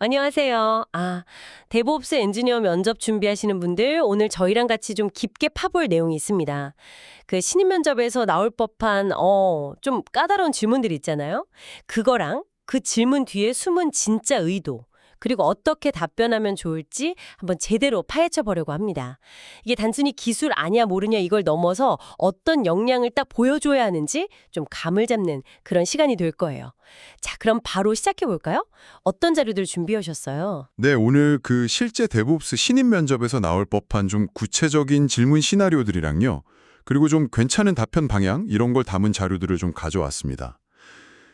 안녕하세요. 데브옵스 엔지니어 면접 준비하시는 분들, 오늘 저희랑 같이 좀 깊게 파볼 내용이 있습니다. 그 신입 면접에서 나올 법한, 좀 까다로운 질문들 있잖아요. 그거랑 그 질문 뒤에 숨은 진짜 의도, 그리고 어떻게 답변하면 좋을지 한번 제대로 파헤쳐 보려고 합니다. 이게 단순히 기술 아냐 모르냐 이걸 넘어서 어떤 역량을 딱 보여줘야 하는지 좀 감을 잡는 그런 시간이 될 거예요. 자, 그럼 바로 시작해 볼까요? 어떤 자료들 준비해 오셨어요? 네, 오늘 그 실제 데브옵스 신입 면접에서 나올 법한 좀 구체적인 질문 시나리오들이랑요. 그리고 좀 괜찮은 답변 방향 이런 걸 담은 자료들을 좀 가져왔습니다.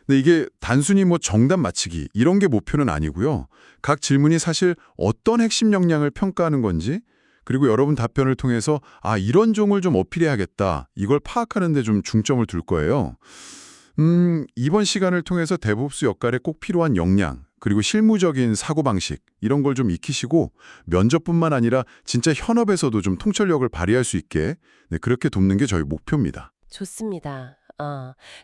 근데 이게 단순히 뭐 정답 맞히기 이런 게 목표는 아니고요. 각 질문이 사실 어떤 핵심 역량을 평가하는 건지 그리고 여러분 답변을 통해서 이런 종을 좀 어필해야겠다. 이걸 파악하는 데 좀 중점을 둘 거예요. 이번 시간을 통해서 데브옵스 역할에 꼭 필요한 역량 그리고 실무적인 사고방식 이런 걸 좀 익히시고 면접뿐만 아니라 진짜 현업에서도 좀 통찰력을 발휘할 수 있게 그렇게 돕는 게 저희 목표입니다. 좋습니다.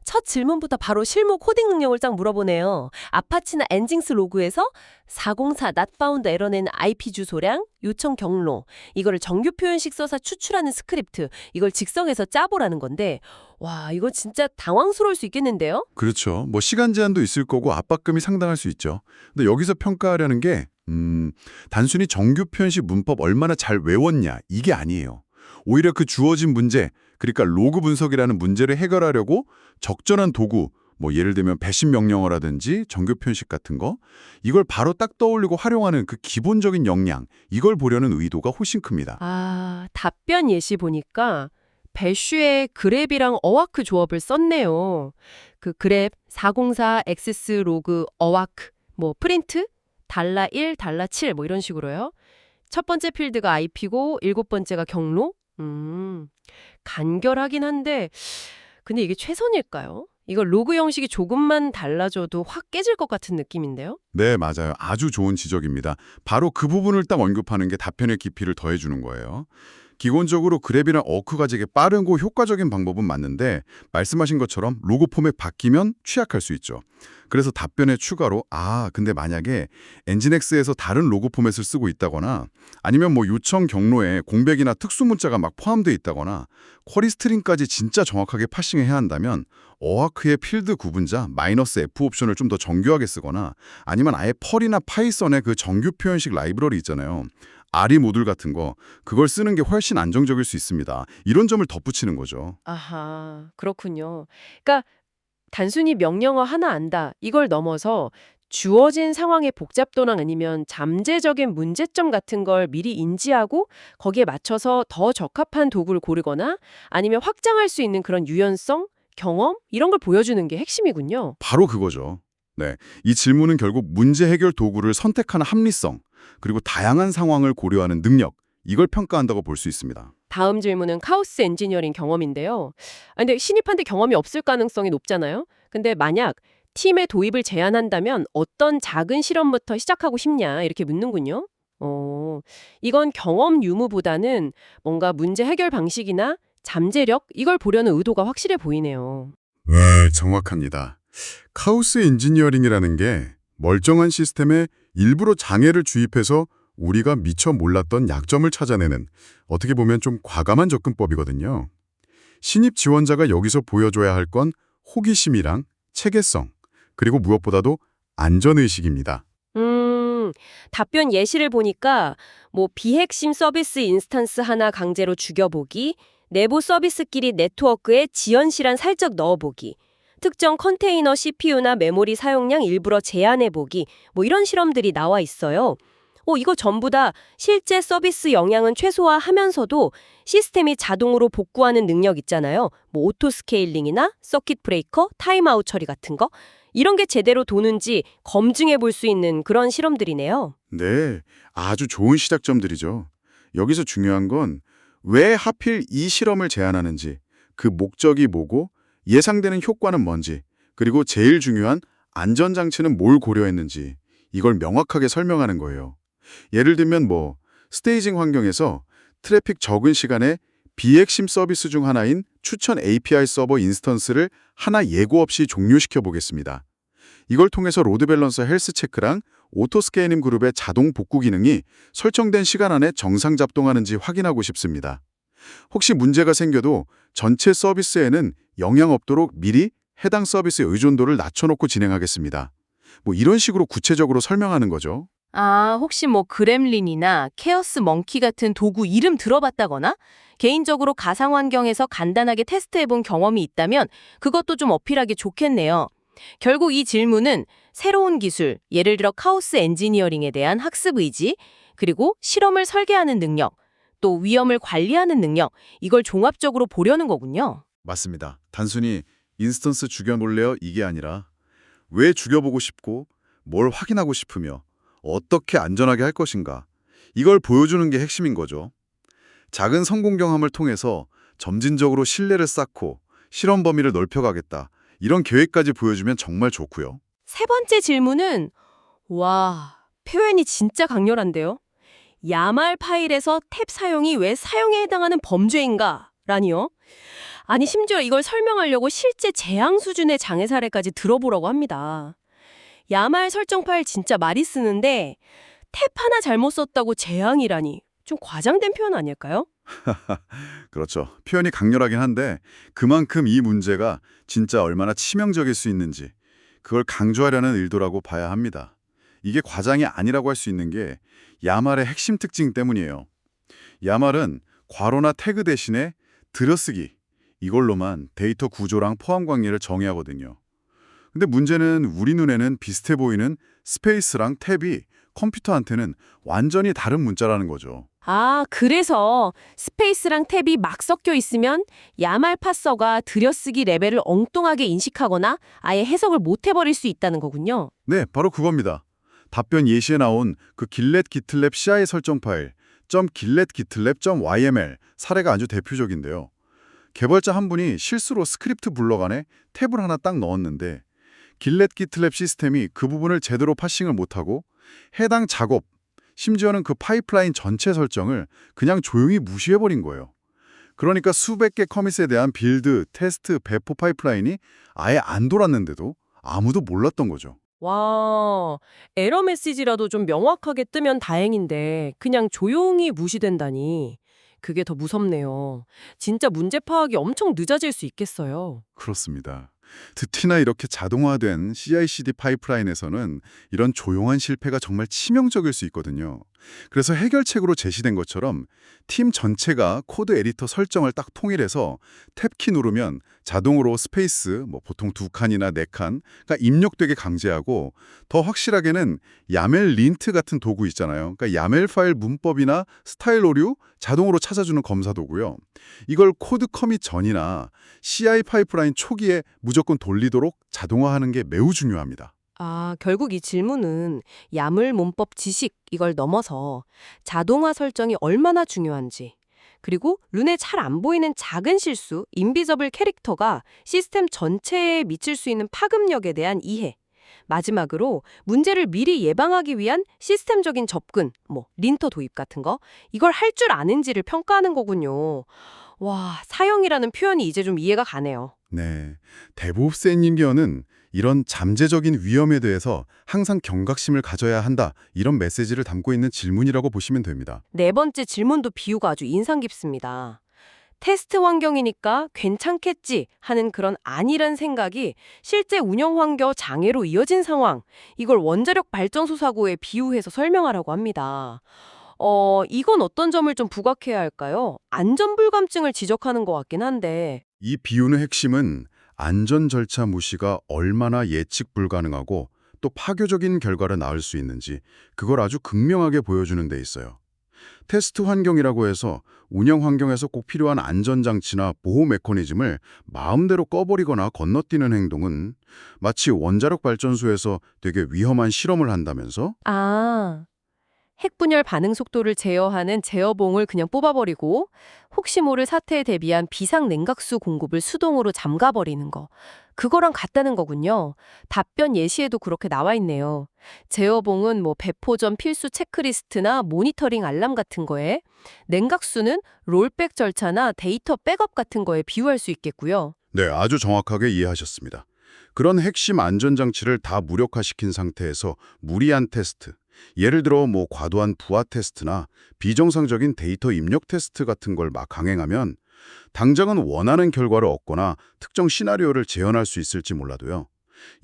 첫 질문부터 바로 실무 코딩 능력을 딱 물어보네요. 아파치나 엔징스 로그에서 404 not found 에러내는 IP 주소량, 요청 경로, 이거를 정규 표현식 써서 추출하는 스크립트, 이걸 직성에서 짜보라는 건데, 와, 이거 진짜 당황스러울 수 있겠는데요? 그렇죠. 뭐 시간 제한도 있을 거고 압박감이 상당할 수 있죠. 근데 여기서 평가하려는 게 단순히 정규 표현식 문법 얼마나 잘 외웠냐 이게 아니에요. 오히려 그 주어진 문제, 그러니까 로그 분석이라는 문제를 해결하려고 적절한 도구, 뭐 예를 들면 배신 명령어라든지 정규 표현식 같은 거, 이걸 바로 딱 떠올리고 활용하는 그 기본적인 역량, 이걸 보려는 의도가 훨씬 큽니다. 답변 예시 보니까 배슈의 그랩이랑 어와크 조합을 썼네요. 그 그랩 404 엑세스 로그 어와크 뭐 프린트 $1 $7 뭐 이런 식으로요. 첫 번째 필드가 IP고 일곱 번째가 경로. 간결하긴 한데 근데 이게 최선일까요? 이거 로그 형식이 조금만 달라져도 확 깨질 것 같은 느낌인데요. 네, 맞아요. 아주 좋은 지적입니다. 바로 그 부분을 딱 언급하는 게 답변의 깊이를 더해주는 거예요. 기본적으로 그랩이나 어크가 되게 빠르고 효과적인 방법은 맞는데 말씀하신 것처럼 로고 포맷 바뀌면 취약할 수 있죠. 그래서 답변에 추가로 근데 만약에 엔진엑스에서 다른 로고 포맷을 쓰고 있다거나 아니면 뭐 요청 경로에 공백이나 특수 문자가 막 포함되어 있다거나 쿼리 스트링까지 진짜 정확하게 파싱해야 한다면 어와크의 필드 구분자 -F 옵션을 좀 더 정교하게 쓰거나 아니면 아예 펄이나 파이썬의 그 정규 표현식 라이브러리 있잖아요. RE 모듈 같은 거 그걸 쓰는 게 훨씬 안정적일 수 있습니다. 이런 점을 덧붙이는 거죠. 아하, 그렇군요. 그러니까 단순히 명령어 하나 안다. 이걸 넘어서 주어진 상황의 복잡도나 아니면 잠재적인 문제점 같은 걸 미리 인지하고 거기에 맞춰서 더 적합한 도구를 고르거나 아니면 확장할 수 있는 그런 유연성, 경험 이런 걸 보여주는 게 핵심이군요. 바로 그거죠. 네, 이 질문은 결국 문제 해결 도구를 선택하는 합리성, 그리고 다양한 상황을 고려하는 능력, 이걸 평가한다고 볼 수 있습니다. 다음 질문은 카오스 엔지니어링 경험인데요. 근데 신입한테 경험이 없을 가능성이 높잖아요. 근데 만약 팀의 도입을 제안한다면 어떤 작은 실험부터 시작하고 싶냐 이렇게 묻는군요. 이건 경험 유무보다는 뭔가 문제 해결 방식이나 잠재력 이걸 보려는 의도가 확실해 보이네요. 네, 정확합니다. 카오스 엔지니어링이라는 게 멀쩡한 시스템에 일부러 장애를 주입해서 우리가 미처 몰랐던 약점을 찾아내는 어떻게 보면 좀 과감한 접근법이거든요. 신입 지원자가 여기서 보여줘야 할 건 호기심이랑 체계성, 그리고 무엇보다도 안전의식입니다. 답변 예시를 보니까 뭐 비핵심 서비스 인스턴스 하나 강제로 죽여보기, 내부 서비스끼리 네트워크에 지연 실한 살짝 넣어보기, 특정 컨테이너 CPU나 메모리 사용량 일부러 제한해보기, 뭐 이런 실험들이 나와 있어요. 이거 전부 다 실제 서비스 영향은 최소화하면서도 시스템이 자동으로 복구하는 능력 있잖아요. 뭐 오토 스케일링이나 서킷 브레이커, 타임아웃 처리 같은 거. 이런 게 제대로 도는지 검증해 볼 수 있는 그런 실험들이네요. 네, 아주 좋은 시작점들이죠. 여기서 중요한 건 왜 하필 이 실험을 제안하는지, 그 목적이 뭐고 예상되는 효과는 뭔지, 그리고 제일 중요한 안전장치는 뭘 고려했는지 이걸 명확하게 설명하는 거예요. 예를 들면 스테이징 환경에서 트래픽 적은 시간에 비핵심 서비스 중 하나인 추천 API 서버 인스턴스를 하나 예고 없이 종료시켜 보겠습니다. 이걸 통해서 로드 밸런서 헬스 체크랑 오토스케이님 그룹의 자동 복구 기능이 설정된 시간 안에 정상 작동하는지 확인하고 싶습니다. 혹시 문제가 생겨도 전체 서비스에는 영향 없도록 미리 해당 서비스의 의존도를 낮춰놓고 진행하겠습니다. 뭐 이런 식으로 구체적으로 설명하는 거죠. 아, 혹시 뭐 그렘린이나 케어스 멍키 같은 도구 이름 들어봤다거나 개인적으로 가상 환경에서 간단하게 테스트해본 경험이 있다면 그것도 좀 어필하기 좋겠네요. 결국 이 질문은 새로운 기술, 예를 들어 카오스 엔지니어링에 대한 학습 의지, 그리고 실험을 설계하는 능력, 또 위험을 관리하는 능력, 이걸 종합적으로 보려는 거군요. 맞습니다. 단순히 인스턴스 죽여볼래요? 이게 아니라 왜 죽여보고 싶고 뭘 확인하고 싶으며 어떻게 안전하게 할 것인가. 이걸 보여주는 게 핵심인 거죠. 작은 성공 경험을 통해서 점진적으로 신뢰를 쌓고 실험 범위를 넓혀가겠다. 이런 계획까지 보여주면 정말 좋고요. 세 번째 질문은 와, 표현이 진짜 강렬한데요. 야말 파일에서 탭 사용이 왜 사용에 해당하는 범죄인가? 라니요. 아니 심지어 이걸 설명하려고 실제 재앙 수준의 장애 사례까지 들어보라고 합니다. 야말 설정 파일 진짜 많이 쓰는데 탭 하나 잘못 썼다고 재앙이라니 좀 과장된 표현 아닐까요? 그렇죠. 표현이 강렬하긴 한데 그만큼 이 문제가 진짜 얼마나 치명적일 수 있는지 그걸 강조하려는 의도라고 봐야 합니다. 이게 과장이 아니라고 할 수 있는 게 야말의 핵심 특징 때문이에요. 야말은 괄호나 태그 대신에 들여쓰기 이걸로만 데이터 구조랑 포함 관계를 정의하거든요. 근데 문제는 우리 눈에는 비슷해 보이는 스페이스랑 탭이 컴퓨터한테는 완전히 다른 문자라는 거죠. 아, 그래서 스페이스랑 탭이 막 섞여 있으면 야말 파서가 들여쓰기 레벨을 엉뚱하게 인식하거나 아예 해석을 못 해버릴 수 있다는 거군요. 네, 바로 그겁니다. 답변 예시에 나온 그 길렛 기틀랩 CI 설정 파일 .gilletgitlab.yml 사례가 아주 대표적인데요. 개발자 한 분이 실수로 스크립트 블럭 안에 탭을 하나 딱 넣었는데 길렛 기틀랩 시스템이 그 부분을 제대로 파싱을 못하고 해당 작업, 심지어는 그 파이프라인 전체 설정을 그냥 조용히 무시해버린 거예요. 그러니까 수백 개 커밋에 대한 빌드, 테스트, 배포 파이프라인이 아예 안 돌았는데도 아무도 몰랐던 거죠. 와, 에러 메시지라도 좀 명확하게 뜨면 다행인데 그냥 조용히 무시된다니. 그게 더 무섭네요. 진짜 문제 파악이 엄청 늦어질 수 있겠어요. 그렇습니다. 특히나 이렇게 자동화된 CI/CD 파이프라인에서는 이런 조용한 실패가 정말 치명적일 수 있거든요. 그래서 해결책으로 제시된 것처럼 팀 전체가 코드 에디터 설정을 딱 통일해서 탭키 누르면 자동으로 스페이스, 보통 2칸이나 4칸가 입력되게 강제하고 더 확실하게는 야멜 린트 같은 도구 있잖아요. 그러니까 야멜 파일 문법이나 스타일 오류 자동으로 찾아주는 검사 도구요. 이걸 코드 커밋 전이나 CI 파이프라인 초기에 무조건 돌리도록 자동화하는 게 매우 중요합니다. 아, 결국 이 질문은 야물 문법 지식 이걸 넘어서 자동화 설정이 얼마나 중요한지, 그리고 눈에 잘 안 보이는 작은 실수, 인비저블 캐릭터가 시스템 전체에 미칠 수 있는 파급력에 대한 이해, 마지막으로 문제를 미리 예방하기 위한 시스템적인 접근, 린터 도입 같은 거, 이걸 할 줄 아는지를 평가하는 거군요. 와, 사형이라는 표현이 이제 좀 이해가 가네요. 네, 데브옵스 엔지니어는 이런 잠재적인 위험에 대해서 항상 경각심을 가져야 한다 이런 메시지를 담고 있는 질문이라고 보시면 됩니다. 네 번째 질문도 비유가 아주 인상 깊습니다. 테스트 환경이니까 괜찮겠지 하는 그런 안일한 생각이 실제 운영 환경 장애로 이어진 상황, 이걸 원자력 발전소 사고에 비유해서 설명하라고 합니다. 이건 어떤 점을 좀 부각해야 할까요? 안전불감증을 지적하는 것 같긴 한데. 이 비유의 핵심은 안전 절차 무시가 얼마나 예측 불가능하고 또 파괴적인 결과를 낳을 수 있는지 그걸 아주 극명하게 보여주는 데 있어요. 테스트 환경이라고 해서 운영 환경에서 꼭 필요한 안전장치나 보호 메커니즘을 마음대로 꺼버리거나 건너뛰는 행동은 마치 원자력 발전소에서 되게 위험한 실험을 한다면서 아, 핵분열 반응 속도를 제어하는 제어봉을 그냥 뽑아버리고 혹시 모를 사태에 대비한 비상 냉각수 공급을 수동으로 잠가버리는 거. 그거랑 같다는 거군요. 답변 예시에도 그렇게 나와 있네요. 제어봉은 배포 전 필수 체크리스트나 모니터링 알람 같은 거에, 냉각수는 롤백 절차나 데이터 백업 같은 거에 비유할 수 있겠고요. 네, 아주 정확하게 이해하셨습니다. 그런 핵심 안전장치를 다 무력화시킨 상태에서 무리한 테스트, 예를 들어 과도한 부하 테스트나 비정상적인 데이터 입력 테스트 같은 걸 막 강행하면 당장은 원하는 결과를 얻거나 특정 시나리오를 재현할 수 있을지 몰라도요.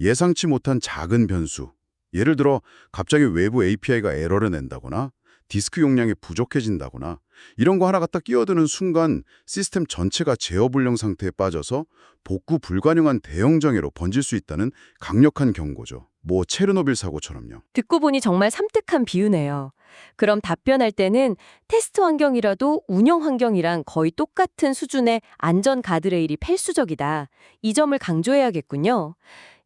예상치 못한 작은 변수, 예를 들어 갑자기 외부 API가 에러를 낸다거나 디스크 용량이 부족해진다거나 이런 거 하나 갖다 끼어드는 순간 시스템 전체가 제어불능 상태에 빠져서 복구 불가능한 대형 장애로 번질 수 있다는 강력한 경고죠. 체르노빌 사고처럼요. 듣고 보니 정말 섬뜩한 비유네요. 그럼 답변할 때는 테스트 환경이라도 운영 환경이랑 거의 똑같은 수준의 안전 가드레일이 필수적이다. 이 점을 강조해야겠군요.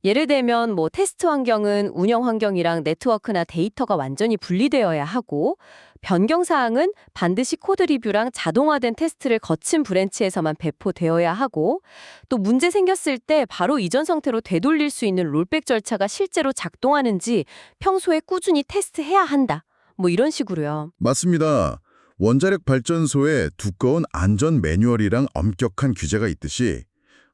예를 들면 테스트 환경은 운영 환경이랑 네트워크나 데이터가 완전히 분리되어야 하고 변경 사항은 반드시 코드 리뷰랑 자동화된 테스트를 거친 브랜치에서만 배포되어야 하고 또 문제 생겼을 때 바로 이전 상태로 되돌릴 수 있는 롤백 절차가 실제로 작동하는지 평소에 꾸준히 테스트해야 한다. 이런 식으로요. 맞습니다. 원자력 발전소에 두꺼운 안전 매뉴얼이랑 엄격한 규제가 있듯이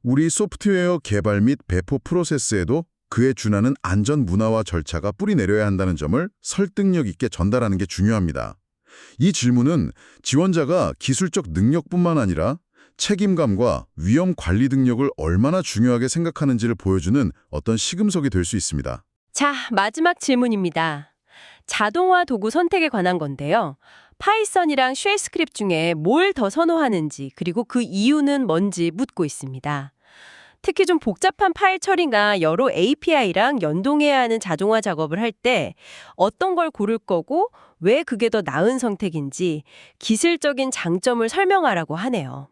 우리 소프트웨어 개발 및 배포 프로세스에도 그에 준하는 안전 문화와 절차가 뿌리 내려야 한다는 점을 설득력 있게 전달하는 게 중요합니다. 이 질문은 지원자가 기술적 능력뿐만 아니라 책임감과 위험 관리 능력을 얼마나 중요하게 생각하는지를 보여주는 어떤 시금석이 될 수 있습니다. 자, 마지막 질문입니다. 자동화 도구 선택에 관한 건데요. 파이썬이랑 쉘 스크립트 중에 뭘 더 선호하는지 그리고 그 이유는 뭔지 묻고 있습니다. 특히 좀 복잡한 파일 처리나 여러 API랑 연동해야 하는 자동화 작업을 할 때 어떤 걸 고를 거고 왜 그게 더 나은 선택인지 기술적인 장점을 설명하라고 하네요.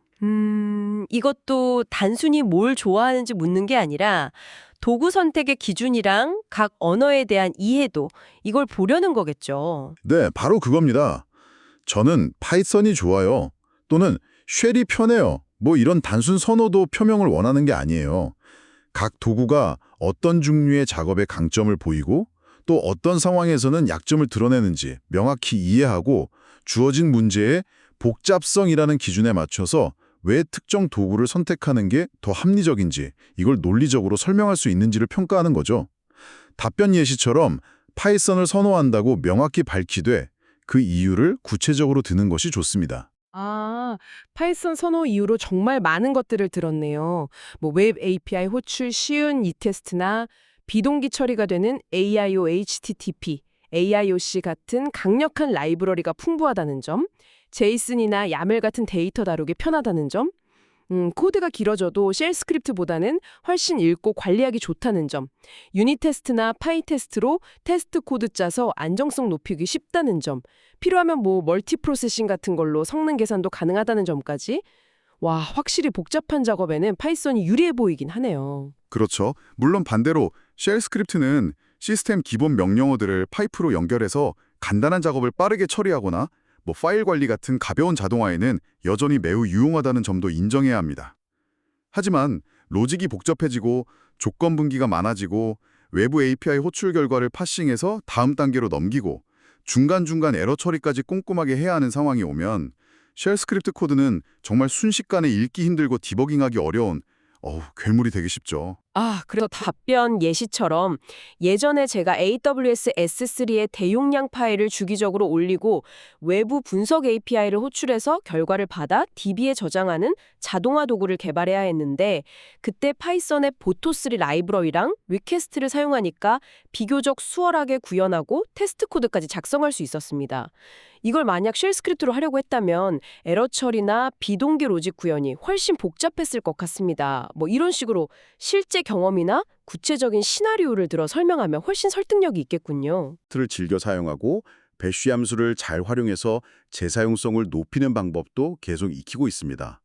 이것도 단순히 뭘 좋아하는지 묻는 게 아니라 도구 선택의 기준이랑 각 언어에 대한 이해도 이걸 보려는 거겠죠. 네, 바로 그겁니다. 저는 파이썬이 좋아요. 또는 쉘이 편해요. 이런 단순 선호도 표명을 원하는 게 아니에요. 각 도구가 어떤 종류의 작업의 강점을 보이고 또 어떤 상황에서는 약점을 드러내는지 명확히 이해하고 주어진 문제의 복잡성이라는 기준에 맞춰서 왜 특정 도구를 선택하는 게 더 합리적인지 이걸 논리적으로 설명할 수 있는지를 평가하는 거죠. 답변 예시처럼 파이썬을 선호한다고 명확히 밝히되 그 이유를 구체적으로 드는 것이 좋습니다. 파이썬 선호 이후로 정말 많은 것들을 들었네요. 웹 API 호출 쉬운 이테스트나 비동기 처리가 되는 AIO HTTP, AIOC 같은 강력한 라이브러리가 풍부하다는 점, 제이슨이나 야멜 같은 데이터 다루기 편하다는 점, 코드가 길어져도 쉘 스크립트보다는 훨씬 읽고 관리하기 좋다는 점, 유닛 테스트나 파이 테스트로 테스트 코드 짜서 안정성 높이기 쉽다는 점, 필요하면 멀티 프로세싱 같은 걸로 성능 계산도 가능하다는 점까지 와, 확실히 복잡한 작업에는 파이썬이 유리해 보이긴 하네요. 그렇죠. 물론 반대로 쉘 스크립트는 시스템 기본 명령어들을 파이프로 연결해서 간단한 작업을 빠르게 처리하거나 파일 관리 같은 가벼운 자동화에는 여전히 매우 유용하다는 점도 인정해야 합니다. 하지만 로직이 복잡해지고 조건 분기가 많아지고 외부 API 호출 결과를 파싱해서 다음 단계로 넘기고 중간중간 에러 처리까지 꼼꼼하게 해야 하는 상황이 오면 쉘 스크립트 코드는 정말 순식간에 읽기 힘들고 디버깅하기 어려운 괴물이 되기 쉽죠. 그래서 답변 예시처럼 예전에 제가 AWS S3에 대용량 파일을 주기적으로 올리고 외부 분석 API를 호출해서 결과를 받아 DB에 저장하는 자동화 도구를 개발해야 했는데 그때 파이썬의 보토3 라이브러리랑 위캐스트를 사용하니까 비교적 수월하게 구현하고 테스트 코드까지 작성할 수 있었습니다. 이걸 만약 쉘 스크립트로 하려고 했다면 에러 처리나 비동기 로직 구현이 훨씬 복잡했을 것 같습니다. 이런 식으로 실제 경험이나 구체적인 시나리오를 들어 설명하면 훨씬 설득력이 있겠군요. 를 즐겨 사용하고 배쉬 함수를 잘 활용해서 재사용성을 높이는 방법도 계속 익히고 있습니다.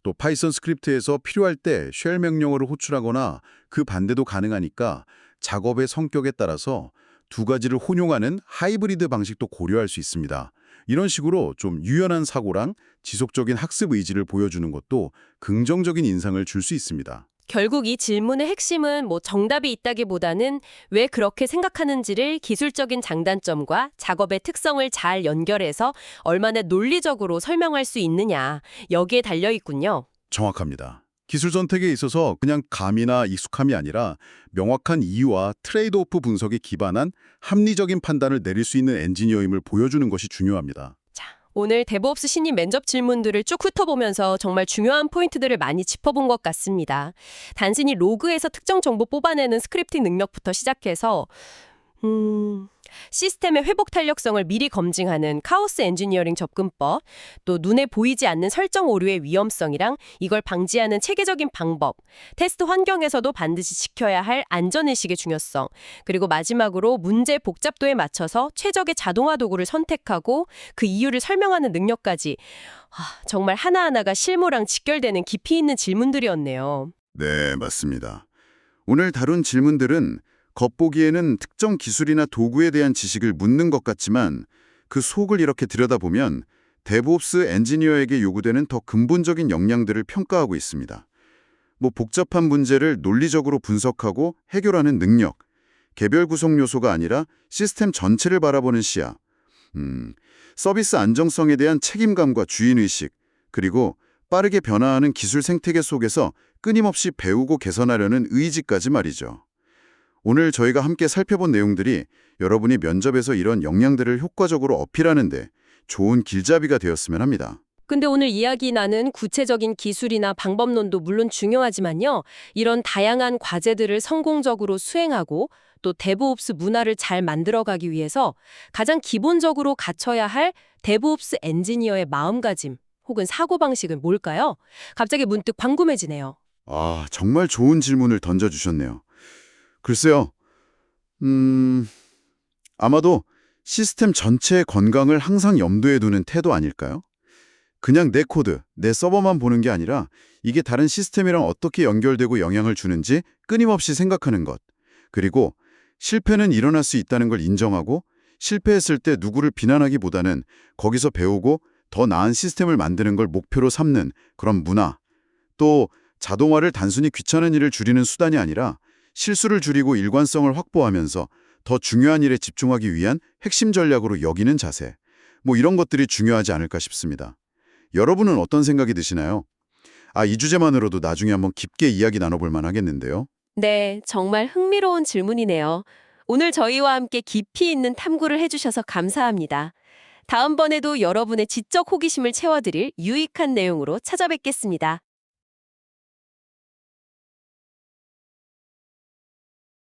또 파이썬 스크립트에서 필요할 때 쉘 명령어를 호출하거나 그 반대도 가능하니까 작업의 성격에 따라서 두 가지를 혼용하는 하이브리드 방식도 고려할 수 있습니다. 이런 식으로 좀 유연한 사고랑 지속적인 학습 의지를 보여주는 것도 긍정적인 인상을 줄 수 있습니다. 결국 이 질문의 핵심은 정답이 있다기보다는 왜 그렇게 생각하는지를 기술적인 장단점과 작업의 특성을 잘 연결해서 얼마나 논리적으로 설명할 수 있느냐, 여기에 달려 있군요. 정확합니다. 기술 선택에 있어서 그냥 감이나 익숙함이 아니라 명확한 이유와 트레이드오프 분석에 기반한 합리적인 판단을 내릴 수 있는 엔지니어임을 보여주는 것이 중요합니다. 오늘 데브옵스 신입 면접 질문들을 쭉 훑어보면서 정말 중요한 포인트들을 많이 짚어본 것 같습니다. 단순히 로그에서 특정 정보 뽑아내는 스크립팅 능력부터 시작해서 시스템의 회복 탄력성을 미리 검증하는 카오스 엔지니어링 접근법, 또 눈에 보이지 않는 설정 오류의 위험성이랑 이걸 방지하는 체계적인 방법, 테스트 환경에서도 반드시 지켜야 할 안전의식의 중요성, 그리고 마지막으로 문제 복잡도에 맞춰서 최적의 자동화 도구를 선택하고 그 이유를 설명하는 능력까지 정말 하나하나가 실무랑 직결되는 깊이 있는 질문들이었네요. 네, 맞습니다. 오늘 다룬 질문들은 겉보기에는 특정 기술이나 도구에 대한 지식을 묻는 것 같지만 그 속을 이렇게 들여다보면 데브옵스 엔지니어에게 요구되는 더 근본적인 역량들을 평가하고 있습니다. 복잡한 문제를 논리적으로 분석하고 해결하는 능력, 개별 구성 요소가 아니라 시스템 전체를 바라보는 시야, 서비스 안정성에 대한 책임감과 주인의식, 그리고 빠르게 변화하는 기술 생태계 속에서 끊임없이 배우고 개선하려는 의지까지 말이죠. 오늘 저희가 함께 살펴본 내용들이 여러분이 면접에서 이런 역량들을 효과적으로 어필하는 데 좋은 길잡이가 되었으면 합니다. 근데 오늘 이야기 나눈 구체적인 기술이나 방법론도 물론 중요하지만요. 이런 다양한 과제들을 성공적으로 수행하고 또 데브옵스 문화를 잘 만들어가기 위해서 가장 기본적으로 갖춰야 할 데브옵스 엔지니어의 마음가짐 혹은 사고방식은 뭘까요? 갑자기 문득 궁금해지네요. 정말 좋은 질문을 던져주셨네요. 글쎄요, 아마도 시스템 전체의 건강을 항상 염두에 두는 태도 아닐까요? 그냥 내 코드, 내 서버만 보는 게 아니라 이게 다른 시스템이랑 어떻게 연결되고 영향을 주는지 끊임없이 생각하는 것. 그리고 실패는 일어날 수 있다는 걸 인정하고 실패했을 때 누구를 비난하기보다는 거기서 배우고 더 나은 시스템을 만드는 걸 목표로 삼는 그런 문화. 또 자동화를 단순히 귀찮은 일을 줄이는 수단이 아니라 실수를 줄이고 일관성을 확보하면서 더 중요한 일에 집중하기 위한 핵심 전략으로 여기는 자세. 이런 것들이 중요하지 않을까 싶습니다. 여러분은 어떤 생각이 드시나요? 이 주제만으로도 나중에 한번 깊게 이야기 나눠볼 만하겠는데요. 네, 정말 흥미로운 질문이네요. 오늘 저희와 함께 깊이 있는 탐구를 해주셔서 감사합니다. 다음번에도 여러분의 지적 호기심을 채워드릴 유익한 내용으로 찾아뵙겠습니다.